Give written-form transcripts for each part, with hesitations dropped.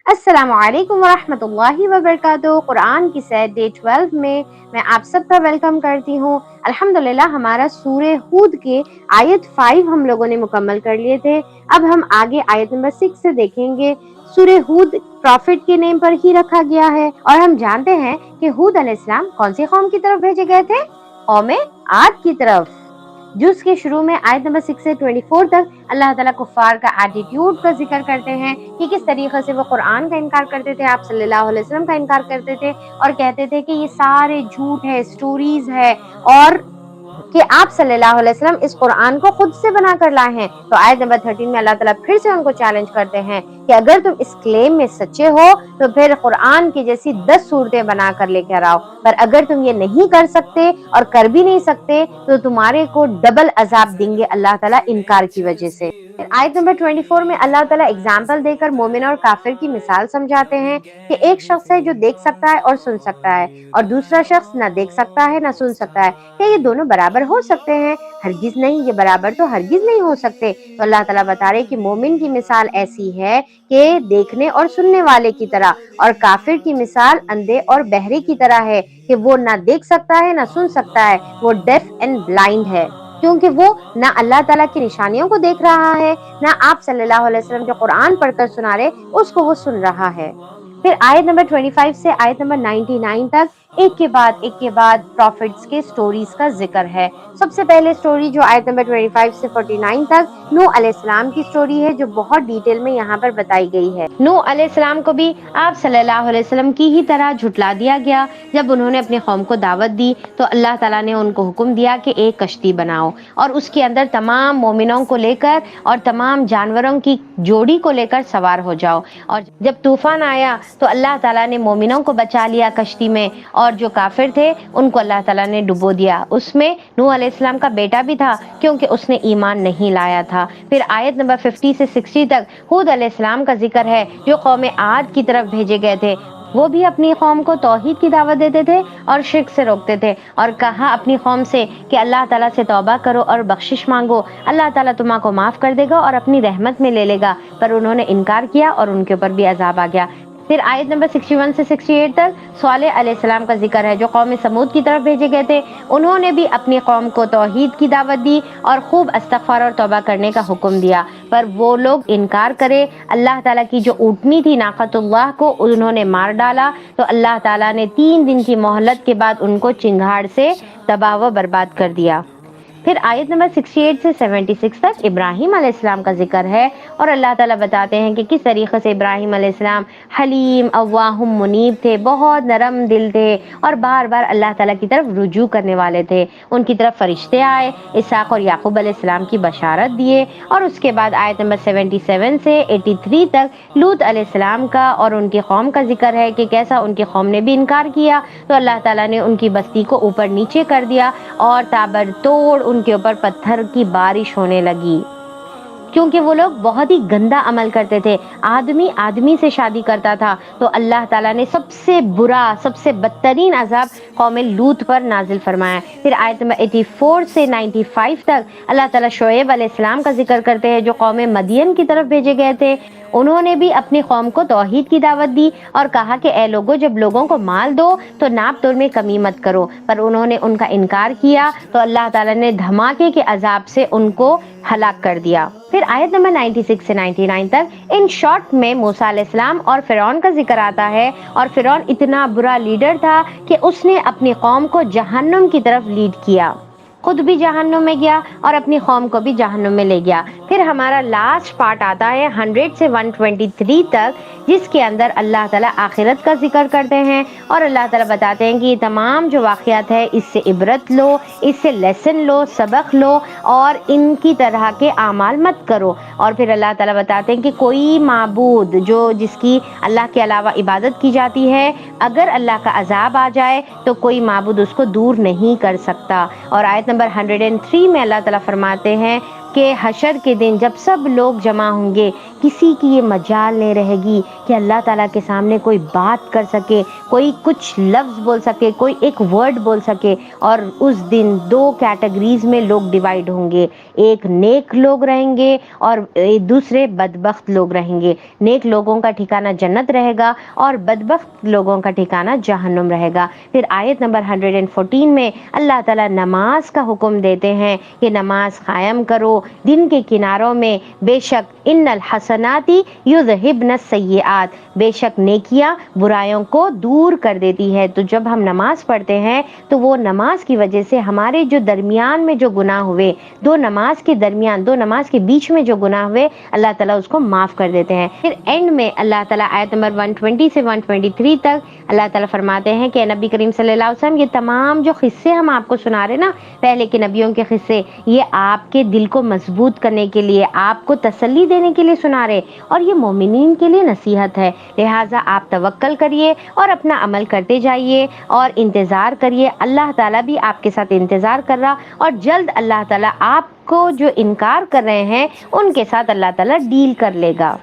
अस्सलाम वालेकुम वरहमतुल्लाहि वबरकातुहू। कुरान की सैर डे 12 में मैं आप सबका वेलकम करती हूँ। अल्हम्दुलिल्लाह हमारा सूरे हूद के आयत 5 हम लोगों ने मुकम्मल कर लिए थे। अब हम आगे आयत नंबर 6 से देखेंगे। सूरे हूद प्रॉफिट के नेम पर ही रखा गया है और हम जानते हैं कि हूद अलैहिस्सलाम कौन सी कौम की तरफ भेजे गए थे? कौम आद की तरफ। जुज के शुरू में आयत नंबर 6 से 24 तक अल्लाह ताला कुफार का एटीट्यूड का जिक्र करते हैं कि किस तरीके से वो कुरान का इनकार करते थे, आप सल्लल्लाहु अलैहि वसल्लम का इनकार करते थे और कहते थे कि ये सारे झूठ है, स्टोरीज है और कि आप सल्लल्लाहु अलैहि वसल्लम इस कुरान को खुद से बना कर लाए हैं। तो आयत नंबर 13 में अल्लाह ताला फिर से उनको चैलेंज करते हैं कि अगर तुम इस क्लेम में सच्चे हो तो फिर कुरान की जैसी 10 सूरतें बना कर लेकर आओ, पर अगर तुम ये नहीं कर सकते और कर भी नहीं सकते तो तुम्हारे को डबल अजाब देंगे अल्लाह ताला इनकार की वजह से। आयत नंबर 24 में अल्लाह ताला एग्जाम्पल देकर मोमिन और काफिर की मिसाल समझाते हैं कि एक शख्स है जो देख सकता है और सुन सकता है और दूसरा शख्स ना देख सकता है ना सुन सकता है। क्या ये दोनों बराबर हो सकते हैं? हरगिज नहीं, ये बराबर तो हरगिज नहीं हो सकते। तो अल्लाह ताला बता रहे कि मोमिन की मिसाल ऐसी है कि देखने और सुनने वाले की तरह, और काफिर की मिसाल अंधे और बहरे की तरह है कि वो ना देख सकता है ना सुन सकता है, वो डेफ एंड ब्लाइंड है, क्योंकि वो ना अल्लाह ताला की निशानियों को देख रहा है, ना आप सल्लल्लाहु अलैहि वसल्लम जो कुरान पढ़कर सुना रहे उसको वो सुन रहा है। फिर आयत नंबर 25 से आयत नंबर 99 तक एक के बाद प्रॉफिट्स के स्टोरीज का जिक्र है। सबसे पहले स्टोरी जो आयत नंबर 25 से 49 तक नूह अलैहिस्सलाम की स्टोरी है, जो बहुत डिटेल में यहाँ पर बताई गई है। नूह अलैहिस्सलाम को भी आप सल्लल्लाहु अलैहि वसल्लम की ही तरह झुटला दिया गया। जब उन्होंने अपनी कौम को दावत दी तो अल्लाह ताला ने उनको हुक्म दिया कि एक कश्ती बनाओ और उसके अंदर तमाम मोमिनों को लेकर और तमाम जानवरों की जोड़ी को लेकर सवार हो जाओ। और जब तूफान आया तो अल्लाह ताला ने मोमिनों को बचा लिया कश्ती में, और जो काफिर थे उनको अल्लाह ताला ने डुबो दिया। उसमें नूह अलैहिस्सलाम का बेटा भी था क्योंकि उसने ईमान नहीं लाया था। फिर आयत नंबर 50 से 60 तक हूद अलैहिस्सलाम का जिक्र है जो कौम आद की तरफ भेजे गए थे। वो भी अपनी कौम को तौहीद की दावत देते थे और शिर्क से रोकते थे और कहा अपनी कौम से कि अल्लाह ताला से तौबा करो और बख्शिश मांगो, अल्लाह ताला तुम्हारा माफ कर देगा और अपनी रहमत में ले लेगा। पर उन्होंने इनकार किया और उनके ऊपर भी अजाब आ गया। फिर आयत नंबर 61 से 68 तक सालेह अलैहिस्सलाम का जिक्र है जो कौम समूद की तरफ भेजे गए थे। उन्होंने भी अपनी कौम को तौहीद की दावत दी और खूब इस्तग़फ़ार और तौबा करने का हुक्म दिया, पर वो लोग इनकार करे। अल्लाह ताला की जो ऊँटनी थी नाक़तुल्लाह को उन्होंने मार डाला, तो अल्लाह ताला ने 3 दिन की मोहलत के बाद उनको चिंगाड़ से तबाह व बर्बाद कर दिया। फिर आयत नंबर 68 से 76 तक इब्राहिम अलैहिस्सलाम का जिक्र है और अल्लाह ताला बताते हैं कि किस तरीके से इब्राहिम अलैहिस्सलाम हलीम अव्वाहुम मुनीब थे, बहुत नरम दिल थे और बार बार अल्लाह ताला की तरफ रुजू करने वाले थे। उनकी तरफ फरिश्ते आए, इसहाक और याकूब अलैहिस्सलाम की बशारत दिए। और उसके बाद आयत नंबर 77 से 83 तक लूत अलैहिस्सलाम का और उनकी कौम का जिक्र है कि कैसा उनकी कौम ने भी इनकार किया तो अल्लाह ताला ने उनकी बस्ती को ऊपर नीचे कर दिया और ताबड़तोड़ उनके ऊपर पत्थर की बारिश होने लगी, क्योंकि वो लोग बहुत ही गंदा अमल करते थे। आदमी आदमी से शादी करता था, तो अल्लाह ताला ने सबसे बुरा सबसे बदतरीन अजाब कौम लूत पर नाजिल फरमाया। फिर आयत नंबर 84 से 95 तक अल्लाह ताला शुएब अलैहिस्सलाम का जिक्र करते हैं जो कौम मदियन की तरफ भेजे गए थे। उन्होंने भी अपनी कौम को तौहीद की दावत दी और कहा कि ए लोगों, जब लोगों को माल दो तो नाप तोल में कमी मत करो, पर उन्होंने उनका इनकार किया तो अल्लाह ताला ने धमाके के अजाब से उनको हलाक कर दिया। फिर आयत नंबर 96 से 99 तक इन शॉर्ट में मूसा अलैहिस्सलाम और फिरौन का जिक्र आता है। और फिरौन इतना बुरा लीडर था कि उसने अपनी कौम को जहन्नुम की तरफ लीड किया, खुद भी जहन्नुम में गया और अपनी कौम को भी जहन्नुम में ले गया। फिर हमारा लास्ट पार्ट आता है 100 से 123 तक, जिसके अंदर अल्लाह ताला आखिरत का जिक्र करते हैं और अल्लाह ताला बताते हैं कि ये तमाम जो वाक़यात है इससे इबरत लो, इससे लेसन लो, सबक लो और इनकी तरह के आमाल मत करो। और फिर अल्लाह ताला बताते हैं कि कोई माबूद जो जिसकी अल्लाह के अलावा इबादत की जाती है, अगर अल्लाह का अजाब आ जाए तो कोई माबूद उसको दूर नहीं कर सकता। और आयत नंबर 103 में अल्लाह ताला फरमाते हैं कि हशर के दिन जब सब लोग जमा होंगे کسی کی یہ مجال نہیں رہے گی کہ اللہ تعالیٰ کے سامنے کوئی بات کر سکے، کوئی کچھ لفظ بول سکے، کوئی ایک ورڈ بول سکے۔ اور اس دن دو کیٹیگریز میں لوگ ڈیوائیڈ ہوں گے، ایک نیک لوگ رہیں گے اور دوسرے بدبخت لوگ رہیں گے۔ نیک لوگوں کا ٹھکانہ جنت رہے گا اور بدبخت لوگوں کا ٹھکانہ جہنم رہے گا۔ پھر آیت نمبر 114 میں اللہ تعالیٰ نماز کا حکم دیتے ہیں کہ نماز قائم کرو دن کے کناروں میں، بے شک ان الحسنات یذہبن السیئات، بے شک نیکیاں برائیوں کو دور کر دیتی ہے۔ تو جب ہم نماز پڑھتے ہیں تو وہ نماز کی وجہ سے ہمارے جو درمیان میں جو گناہ ہوئے، دو نماز کے بیچ میں جو گناہ ہوئے، اللہ تعالیٰ اس کو معاف کر دیتے ہیں۔ پھر اینڈ میں اللہ تعالیٰ آیت نمبر 120 سے 123 تک اللہ تعالیٰ فرماتے ہیں کہ نبی کریم صلی اللہ علیہ وسلم، یہ تمام جو قصے ہم آپ کو سنا رہے نا، پہلے کے نبیوں کے قصے، یہ آپ کے دل کو مضبوط کرنے کے لیے، آپ کو تسلی دینے کے لیے سنا رہے، اور یہ مومنین کے لیے نصیحت ہے۔ لہٰذا آپ توکل کریے اور اپنا عمل کرتے جائیے اور انتظار کریے، اللہ تعالیٰ بھی آپ کے ساتھ انتظار کر رہا، اور جلد اللہ تعالیٰ آپ کو جو انکار کر رہے ہیں ان کے ساتھ اللہ تعالیٰ ڈیل کر لے گا۔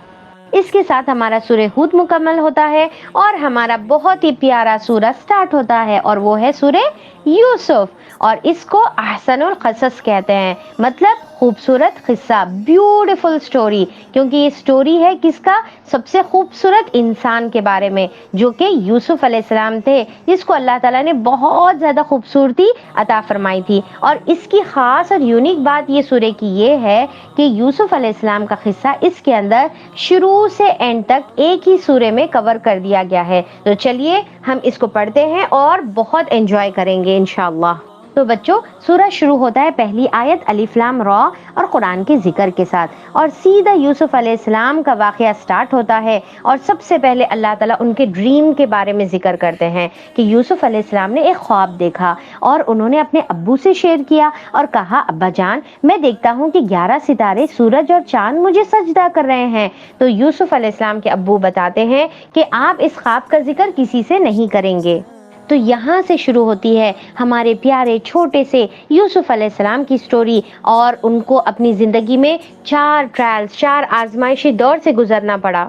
اس کے ساتھ ہمارا سورہ ہود مکمل ہوتا ہے اور ہمارا بہت ہی پیارا سورہ سٹارٹ ہوتا ہے، اور وہ ہے سورہ یوسف، اور اس کو احسن القصص کہتے ہیں، مطلب خوبصورت قصہ، بیوٹیفل سٹوری، کیونکہ یہ سٹوری ہے کس کا؟ سب سے خوبصورت انسان کے بارے میں، جو کہ یوسف علیہ السلام تھے، جس کو اللہ تعالیٰ نے بہت زیادہ خوبصورتی عطا فرمائی تھی۔ اور اس کی خاص اور یونیک بات یہ سورہ کی یہ ہے کہ یوسف علیہ السلام کا قصہ اس کے اندر شروع سے اینڈ تک ایک ہی سورے میں کور کر دیا گیا ہے۔ تو چلیے ہم اس کو پڑھتے ہیں اور بہت انجوائے کریں گے انشاءاللہ۔ تو بچوں، سورہ شروع ہوتا ہے پہلی آیت الف لام را اور قرآن کے ذکر کے ساتھ، اور سیدھا یوسف علیہ السلام کا واقعہ سٹارٹ ہوتا ہے، اور سب سے پہلے اللہ تعالیٰ ان کے ڈریم کے بارے میں ذکر کرتے ہیں کہ یوسف علیہ السلام نے ایک خواب دیکھا اور انہوں نے اپنے ابو سے شیئر کیا اور کہا، ابا جان، میں دیکھتا ہوں کہ 11 ستارے، سورج اور چاند مجھے سجدہ کر رہے ہیں۔ تو یوسف علیہ السلام کے ابو بتاتے ہیں کہ آپ اس خواب کا ذکر کسی سے نہیں کریں گے۔ تو یہاں سے شروع ہوتی ہے ہمارے پیارے چھوٹے سے یوسف علیہ السلام کی سٹوری، اور ان کو اپنی زندگی میں 4 آزمائشی دور سے گزرنا پڑا۔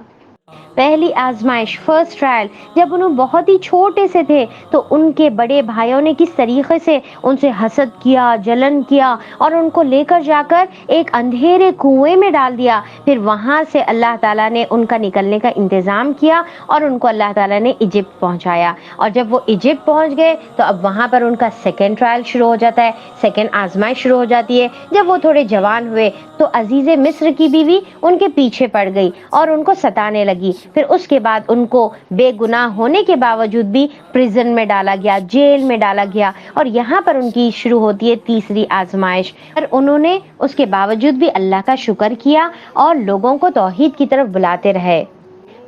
پہلی آزمائش، فرسٹ ٹرائل، جب انہوں بہت ہی چھوٹے سے تھے تو ان کے بڑے بھائیوں نے کس طریقے سے ان سے حسد کیا، جلن کیا، اور ان کو لے کر جا کر ایک اندھیرے کنویں میں ڈال دیا۔ پھر وہاں سے اللہ تعالیٰ نے ان کا نکلنے کا انتظام کیا اور ان کو اللہ تعالیٰ نے ایجپٹ پہنچایا، اور جب وہ ایجپٹ پہنچ گئے تو اب وہاں پر ان کا سیکنڈ ٹرائل شروع ہو جاتا ہے، سیکنڈ آزمائش شروع ہو جاتی ہے۔ جب وہ تھوڑے جوان ہوئے تو عزیز مصر کی بیوی ان کے پیچھے پڑ گئی اور ان کو ستانے لگی۔ پھر اس کے بعد ان کو بے گناہ ہونے کے باوجود بھی پریزن میں ڈالا گیا، جیل میں ڈالا گیا، اور یہاں پر ان کی شروع ہوتی ہے تیسری آزمائش۔ اور انہوں نے اس کے باوجود بھی اللہ کا شکر کیا اور لوگوں کو توحید کی طرف بلاتے رہے۔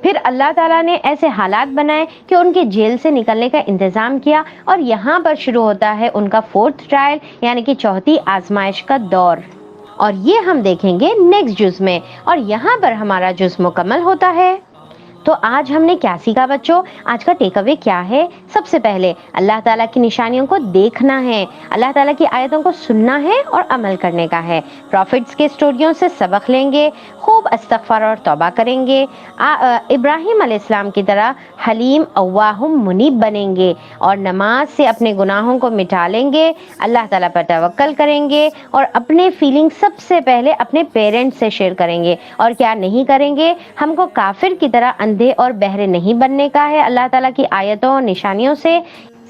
پھر اللہ تعالیٰ نے ایسے حالات بنائے کہ ان کے جیل سے نکلنے کا انتظام کیا، اور یہاں پر شروع ہوتا ہے ان کا فورتھ ٹرائل، یعنی کہ چوتھی آزمائش کا دور، اور یہ ہم دیکھیں گے نیکسٹ جز میں، اور یہاں پر ہمارا جز مکمل ہوتا ہے۔ تو آج ہم نے کیا سیکھا بچوں؟ آج کا ٹیک اوے کیا ہے؟ سب سے پہلے اللہ تعالیٰ کی نشانیوں کو دیکھنا ہے، اللہ تعالیٰ کی آیتوں کو سننا ہے اور عمل کرنے کا ہے، پروفٹس کے سٹوریوں سے سبق لیں گے، خوب استغفار اور توبہ کریں گے، ابراہیم علیہ السلام کی طرح حلیم اواہ منیب بنیں گے، اور نماز سے اپنے گناہوں کو مٹا لیں گے، اللہ تعالیٰ پر توکل کریں گے، اور اپنے فیلنگ سب سے پہلے اپنے پیرنٹس سے شیئر کریں گے، اور کیا نہیں کریں گے؟ ہم کو کافر کی طرح اندھے اور بہرے نہیں بننے کا ہے اللہ تعالیٰ کی آیتوں اور نشانیوں سے۔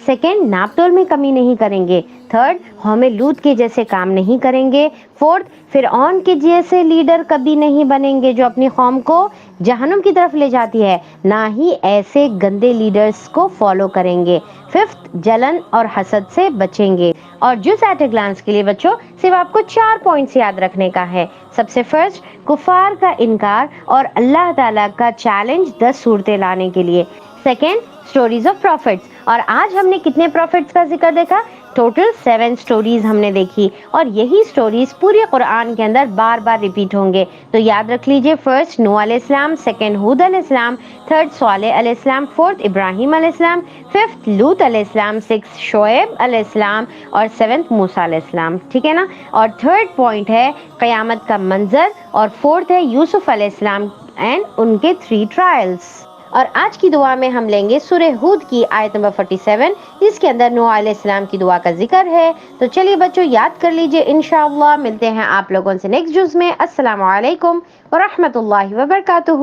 سیکنڈ، ناپ تول میں کمی نہیں کریں گے۔ تھرڈ، قوم لوط کے جیسے کام نہیں کریں گے۔ فورتھ، فرعون کے جیسے لیڈر کبھی نہیں بنیں گے جو اپنی قوم کو جہنم کی طرف لے جاتی ہے، نہ ہی ایسے گندے لیڈرز کو فالو کریں گے۔ ففتھ، جلن اور حسد سے بچیں گے۔ اور جس ایٹ اے گلانس کے لیے بچوں صرف آپ کو 4 پوائنٹس یاد رکھنے کا ہے۔ سب سے فرسٹ، کفار کا انکار اور اللہ تعالیٰ کا چیلنج 10 صورتیں لانے کے لیے۔ सेकेंड स्टोरीज ऑफ प्रॉफिट्स, और आज हमने कितने प्रॉफिट्स का जिक्र देखा? टोटल 7 स्टोरीज हमने देखी, और यही स्टोरीज पूरे कुरान के अंदर बार बार रिपीट होंगे। तो याद रख लीजिए, फर्स्ट नूह अलैहिस्सलाम, सेकंड हूद अलैहिस्सलाम, थर्ड सालेह अलैहिस्सलाम, फोर्थ इब्राहिम अलैहिस्सलाम, फिफ्थ लूत अलैहिस्सलाम, सिक्स्थ शोएब अलैहिस्सलाम और सेवेंथ मूसा अलैहिस्सलाम, ठीक है ना। और थर्ड पॉइंट है क़यामत का मंजर, और फोर्थ है यूसुफ अलैहिस्सलाम एंड उनके 3 ट्रायल्स। और आज की दुआ में हम लेंगे सूरह हूद की आयत नंबर 47, इसके अंदर नूह अलैहिस्सलाम की दुआ का जिक्र है। तो चलिए बच्चों, याद कर लीजिए, इंशाअल्लाह मिलते हैं आप लोगों से नेक्स्ट जुज़ में। अस्सलामु अलैकुम व रहमतुल्लाहि व बरकातुहू।